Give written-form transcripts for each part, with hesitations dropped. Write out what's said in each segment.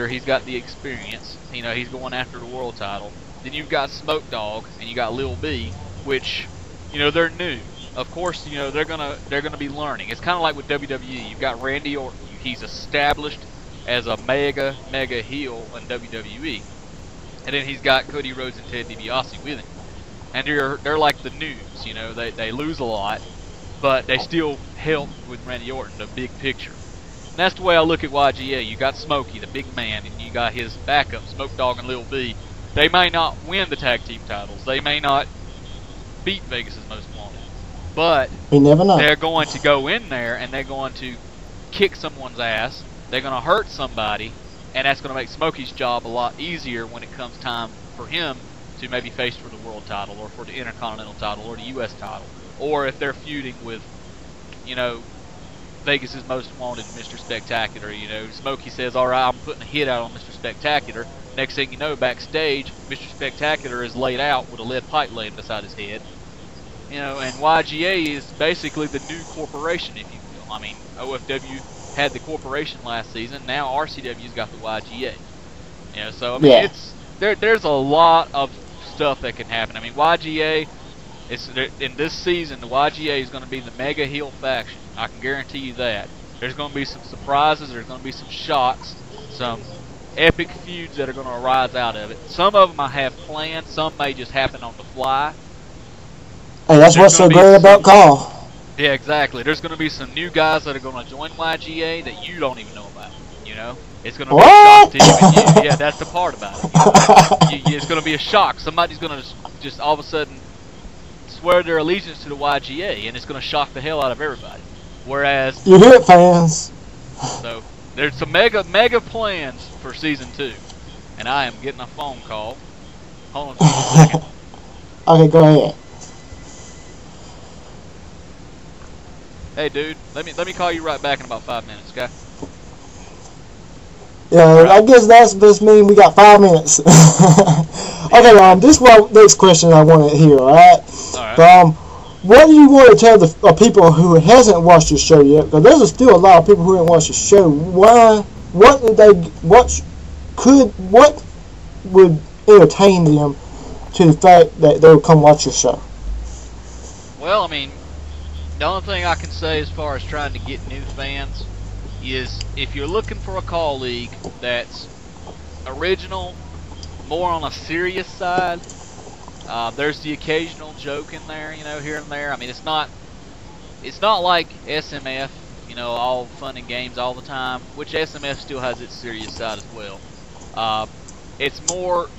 He's got the experience. You know, he's going after the world title. Then you've got Smoke Dog and you got Lil B, which, you know, they're new. Of course, you know, they're gonna be learning. It's kind of like with WWE. You've got Randy Orton. He's established as a mega heel in WWE, and then he's got Cody Rhodes and Ted DiBiase with him, and they're like the news. You know, they lose a lot, but they still help with Randy Orton, the big picture. And that's the way I look at YGA. You got Smokey, the big man, and you got his backup, Smoke Dog and Lil B. They may not win the tag team titles. They may not beat Vegas' Most Wanted. But we never know. They're going to go in there and they're going to kick someone's ass. They're going to hurt somebody, and that's going to make Smokey's job a lot easier when it comes time for him to maybe face for the world title or for the Intercontinental title or the U.S. title. Or if they're feuding with, you know, Vegas' Most Wanted, Mr. Spectacular. You know, Smokey says, all right, I'm putting a hit out on Mr. Spectacular. Next thing you know, backstage, Mr. Spectacular is laid out with a lead pipe laying beside his head. You know, and YGA is basically the new corporation, if you will. I mean, OFW had the corporation last season. Now RCW's got the YGA. You know, so I mean, it's there's a lot of stuff that can happen. I mean, YGA in this season, the YGA is going to be the mega heel faction. I can guarantee you that. There's going to be some surprises. There's going to be some shocks, some epic feuds that are going to arise out of it. Some of them I have planned. Some may just happen on the fly. Hey, that's what's so great about Call. Yeah, exactly. There's going to be some new guys that are going to join YGA that you don't even know about. You know, it's going to be a shock to you. Yeah, that's the part about it. It's going to be a shock. Somebody's going to just all of a sudden swear their allegiance to the YGA, and it's going to shock the hell out of everybody. Whereas you hear it, fans. So there's some mega plans for season 2, and I am getting a phone call. Hold on a second. Okay, go ahead. Hey, dude, let me call you right back in about 5 minutes, okay? Yeah, right. I guess that's just mean we got 5 minutes. Okay, this is what next question I want to hear. All right. What do you want to tell the people who hasn't watched the show yet? Because there's still a lot of people who haven't watched the show. Why? What would entertain them to the fact that they'll come watch your show? Well, I mean, the only thing I can say as far as trying to get new fans is if you're looking for a call league that's original, more on a serious side. There's the occasional joke in there, you know, here and there. I mean, it's not like SMF, you know, all fun and games all the time, which SMF still has its serious side as well. It's more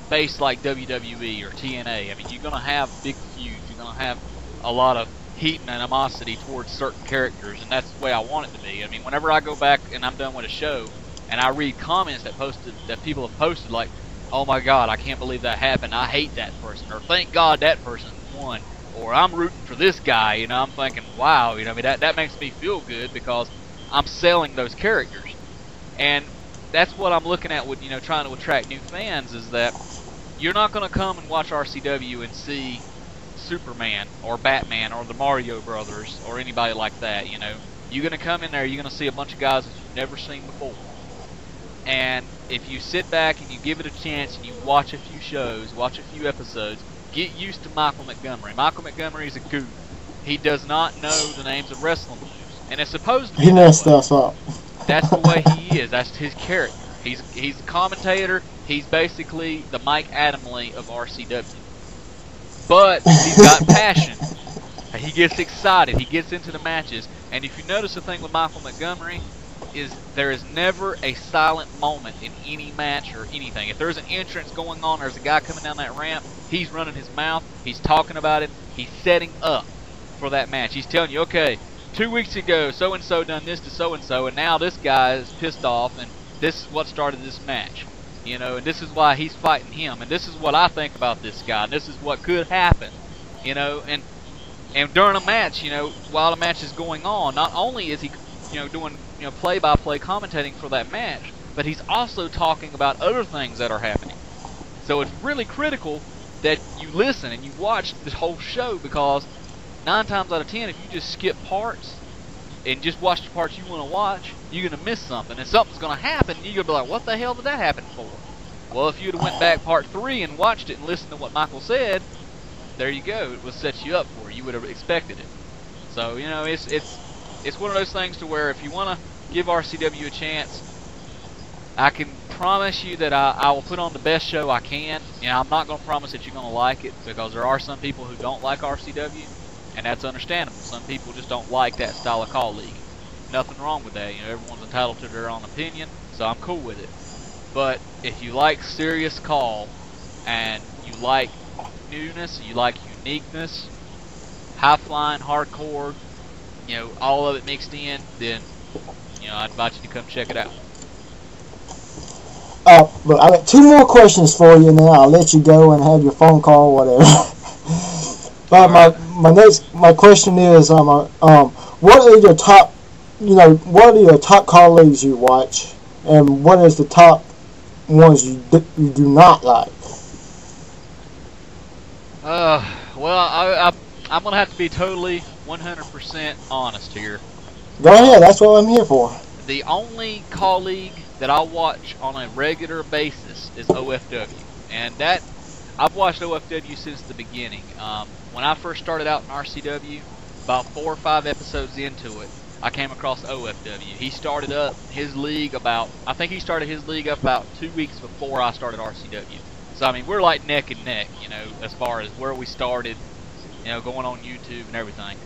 based like WWE or TNA. I mean, you're going to have big feuds. You're going to have a lot of heat and animosity towards certain characters, and that's the way I want it to be. I mean, whenever I go back and I'm done with a show and I read comments that people have posted like, oh my God, I can't believe that happened, I hate that person, or thank God that person won, or I'm rooting for this guy, you know, I'm thinking, wow, you know, I mean, that makes me feel good because I'm selling those characters. And that's what I'm looking at with, you know, trying to attract new fans, is that you're not going to come and watch RCW and see Superman or Batman or the Mario Brothers or anybody like that, you know. You're going to come in there, you're going to see a bunch of guys that you've never seen before. And if you sit back and you give it a chance and you watch a few shows, watch a few episodes, get used to Michael Montgomery. Michael Montgomery is a goof. He does not know the names of wrestling moves. And it's supposed to be he messed stuff up. That's the way he is. That's his character. He's the commentator. He's basically the Mike Adamle of RCW. But he's got passion. He gets excited. He gets into the matches. And if you notice the thing with Michael Montgomery, is there is never a silent moment in any match or anything. If there's an entrance going on, there's a guy coming down that ramp, he's running his mouth, he's talking about it, he's setting up for that match. He's telling you, okay, 2 weeks ago, so-and-so done this to so-and-so, and now this guy is pissed off, and this is what started this match. You know, and this is why he's fighting him, and this is what I think about this guy, and this is what could happen. You know, and during a match, you know, while the match is going on, not only is he, you know, doing, you know, play-by-play commentating for that match, but he's also talking about other things that are happening. So it's really critical that you listen and you watch this whole show, because 9 times out of 10, if you just skip parts, and just watch the parts you want to watch, you're going to miss something. And something's going to happen, and you're going to be like, what the hell did that happen for? Well, if you'd have went back part 3 and watched it and listened to what Michael said, there you go. It would set you up for it. You would have expected it. So, you know, it's one of those things to where if you want to give RCW a chance, I can promise you that I will put on the best show I can. You know, I'm not going to promise that you're going to like it, because there are some people who don't like RCW, and that's understandable. Some people just don't like that style of call league. Nothing wrong with that. You know, everyone's entitled to their own opinion, so I'm cool with it. But if you like serious call, and you like newness, you like uniqueness, high flying, hardcore, you know, all of it mixed in, then, you know, I invite you to come check it out. But I got 2 more questions for you, and then I'll let you go and have your phone call or whatever. But my question is, what are your top, what are your top call leagues you watch, and what is the top ones you do not like? Well, I'm gonna have to be totally 100% honest here. Go ahead. That's what I'm here for. The only call league that I watch on a regular basis is OFW, and that I've watched OFW since the beginning. When I first started out in RCW, about 4 or 5 episodes into it, I came across OFW. He started up his league about 2 weeks before I started RCW. So I mean, we're like neck and neck, you know, as far as where we started, you know, going on YouTube and everything.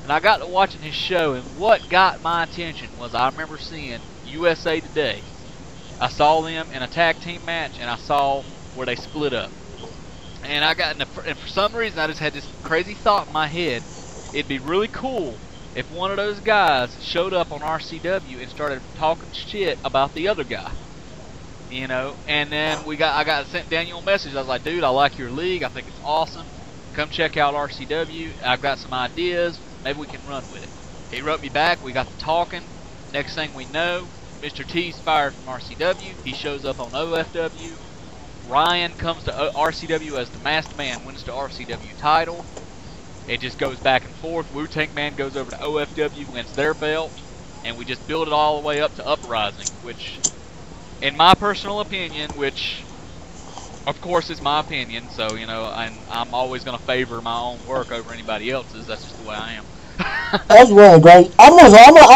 And I got to watching his show, and what got my attention was I remember seeing USA Today. I saw them in a tag team match, and I saw where they split up. And and for some reason, I just had this crazy thought in my head. It'd be really cool if one of those guys showed up on RCW and started talking shit about the other guy. You know, and then I got sent Daniel a message. I was like, dude, I like your league. I think it's awesome. Come check out RCW. I've got some ideas. Maybe we can run with it. He wrote me back. We got to talking. Next thing we know, Mr. T's fired from RCW. He shows up on OFW. Ryan comes to RCW as the masked man, wins the RCW title. It just goes back and forth. Wu-Tang Man goes over to OFW, wins their belt, and we just build it all the way up to Uprising, which, in my personal opinion, which of course is my opinion, so, you know, I'm always going to favor my own work over anybody else's. That's just the way I am. That's really great. I'll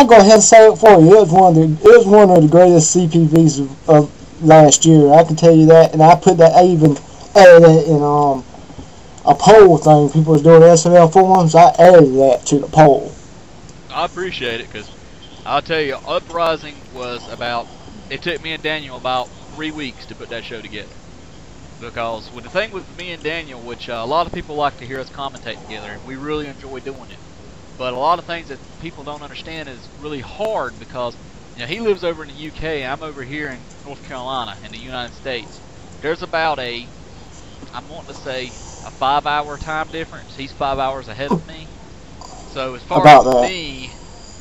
go ahead and say it for you. It was one of the greatest CPVs of last year. I can tell you that, and I put that. I even added that in a poll thing. People was doing SNL forums. I added that to the poll. I appreciate it, because I'll tell you, Uprising was about. It took me and Daniel about 3 weeks to put that show together. Because the thing with me and Daniel, which a lot of people like to hear us commentate together, and we really enjoy doing it. But a lot of things that people don't understand is really hard, because, you know, he lives over in the UK, I'm over here in North Carolina in the United States. There's about I'm wanting to say a 5-hour time difference. He's 5 hours ahead of me. So as far as me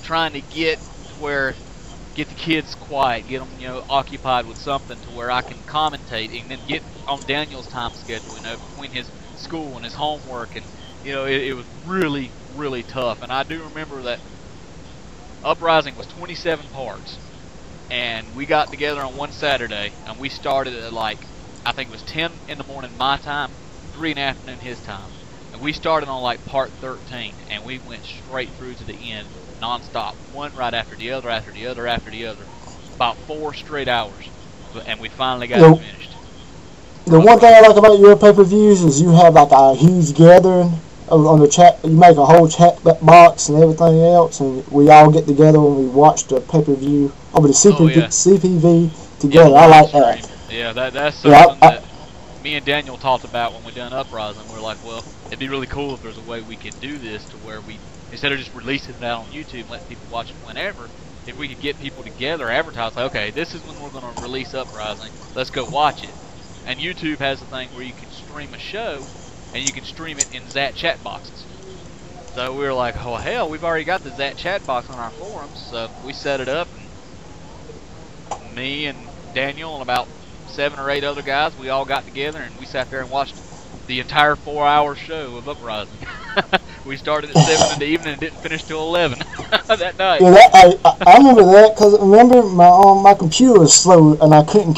trying to get the kids quiet, get them, you know, occupied with something to where I can commentate, and then get on Daniel's time schedule, you know, between his school and his homework, and, you know, it was really, really tough. And I do remember that Uprising was 27 parts, and we got together on one Saturday, and we started at I think it was 10 in the morning my time, 3 in the afternoon his time, and we started on part 13, and we went straight through to the end, non-stop, one right after the other, after the other, after the other, about 4 straight hours, and we finally got it finished. The one thing I like about your pay-per-views is you have a huge gathering on the chat. You make a whole chat box and everything else, and we all get together when we watch the pay-per-view over the CPV together. Yeah, I like that. Yeah, that's something that me and Daniel talked about when we done Uprising. We're like, well, it'd be really cool if there's a way we could do this to where we, instead of just releasing it out on YouTube and letting people watch it whenever, if we could get people together, advertise, okay, this is when we're going to release Uprising, let's go watch it. And YouTube has a thing where you can stream a show, and you can stream it in Zat chat boxes. So we were like, oh hell, we've already got the Zat chat box on our forums, so we set it up, and me and Daniel and about 7 or 8 other guys, we all got together, and we sat there and watched the entire 4-hour show of Uprising. We started at 7 in the evening and didn't finish till 11 that night. Yeah, I remember that because remember my computer was slow and I couldn't